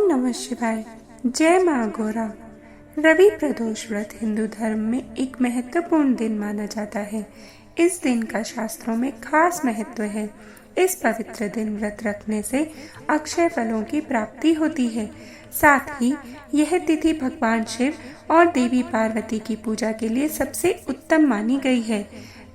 नमः शिवाय। जय माँ गौरा। रवि प्रदोष व्रत हिंदू धर्म में एक महत्वपूर्ण दिन माना जाता है। इस दिन का शास्त्रों में खास महत्व है। इस पवित्र दिन व्रत रखने से अक्षय फलों की प्राप्ति होती है। साथ ही यह तिथि भगवान शिव और देवी पार्वती की पूजा के लिए सबसे उत्तम मानी गई है।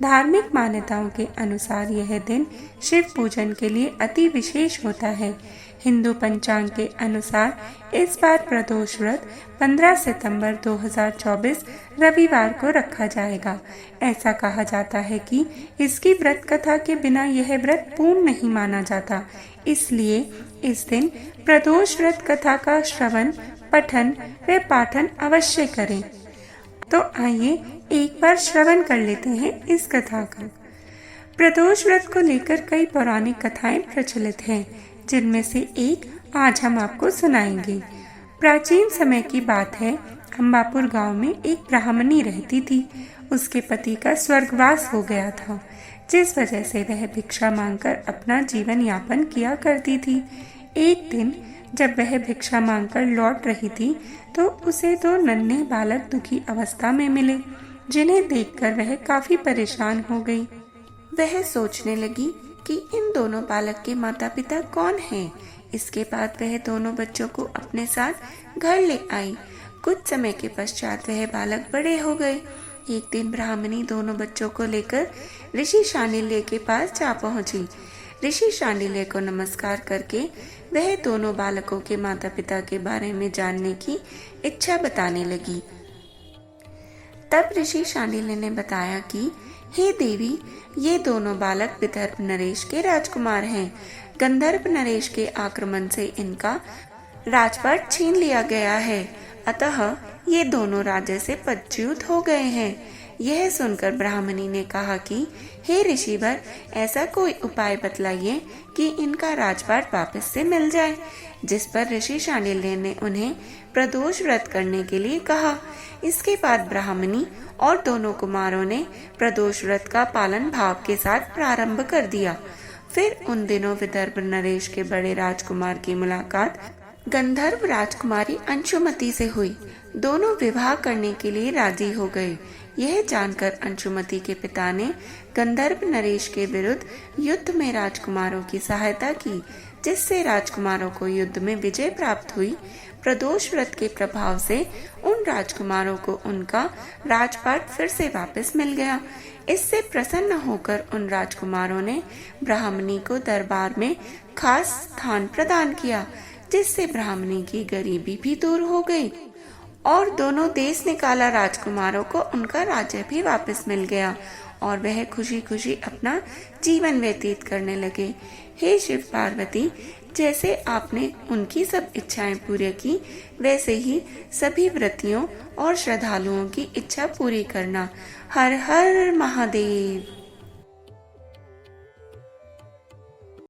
धार्मिक मान्यताओं के अनुसार यह दिन शिव पूजन के लिए अति विशेष होता है। हिंदू पंचांग के अनुसार इस बार प्रदोष व्रत 15 सितंबर 2024 रविवार को रखा जाएगा। ऐसा कहा जाता है कि इसकी व्रत कथा के बिना यह व्रत पूर्ण नहीं माना जाता। इसलिए इस दिन प्रदोष व्रत कथा का श्रवण, पठन व पाठन अवश्य करें। तो आइए एक बार श्रवण कर लेते हैं इस कथा का। प्रदोष व्रत को लेकर कई पौराणिक कथाएं प्रचलित हैं, जिनमें से एक आज हम आपको सुनाएंगे। प्राचीन समय की बात है। अंबापुर गांव में एक ब्राह्मणी रहती थी। उसके पति का स्वर्गवास हो गया था, जिस वजह से वह भिक्षा मांगकर अपना जीवन यापन किया करती थी। एक दिन जब वह भिक्षा मांगकर लौट रही थी तो उसे दो नन्हे बालक दुखी अवस्था में मिले, जिन्हें देखकर वह काफी परेशान हो गई। वह सोचने लगी कि इन दोनों बालक के माता पिता कौन हैं। इसके बाद वह दोनों बच्चों को अपने साथ घर ले आई। कुछ समय के पश्चात वह बालक बड़े हो गए। एक दिन ब्राह्मणी दोनों बच्चों को लेकर ऋषि शांडिल्य के पास जा पहुंची। ऋषि शांडिल्य को नमस्कार करके वह दोनों बालकों के माता पिता के बारे में जानने की इच्छा बताने लगी। तब ऋषि शांडिल्य ने बताया कि हे देवी, ये दोनों बालक विदर्भ नरेश के राजकुमार हैं। गंधर्व नरेश के आक्रमण से इनका राजपाट छीन लिया गया है, अतः ये दोनों राज्य से पदच्युत हो गए हैं। यह सुनकर ब्राह्मणी ने कहा कि हे ऋषिवर, ऐसा कोई उपाय बतलाइए कि इनका राजपाट वापस से मिल जाए। जिस पर ऋषि शांडिल्य ने उन्हें प्रदोष व्रत करने के लिए कहा। इसके बाद ब्राह्मणी और दोनों कुमारों ने प्रदोष व्रत का पालन भाव के साथ प्रारंभ कर दिया। फिर उन दिनों विदर्भ नरेश के बड़े राजकुमार की मुलाकात गंधर्व राजकुमारी अंशुमति से हुई। दोनों विवाह करने के लिए राजी हो गए। यह जानकर अंशुमति के पिता ने गंधर्व नरेश के विरुद्ध युद्ध में राजकुमारों की सहायता की, जिससे राजकुमारों को युद्ध में विजय प्राप्त हुई। प्रदोष व्रत के प्रभाव से उन राजकुमारों को उनका राजपाट फिर से वापस मिल गया। इससे प्रसन्न होकर उन राजकुमारों ने ब्राह्मणी को दरबार में खास स्थान प्रदान किया, जिससे ब्राह्मणी की गरीबी भी दूर हो गई और दोनों देश निकाला राजकुमारों को उनका राज्य भी वापस मिल गया और वह खुशी खुशी अपना जीवन व्यतीत करने लगे। हे शिव पार्वती, जैसे आपने उनकी सब इच्छाएं पूरी की, वैसे ही सभी व्रतियों और श्रद्धालुओं की इच्छा पूरी करना। हर हर महादेव।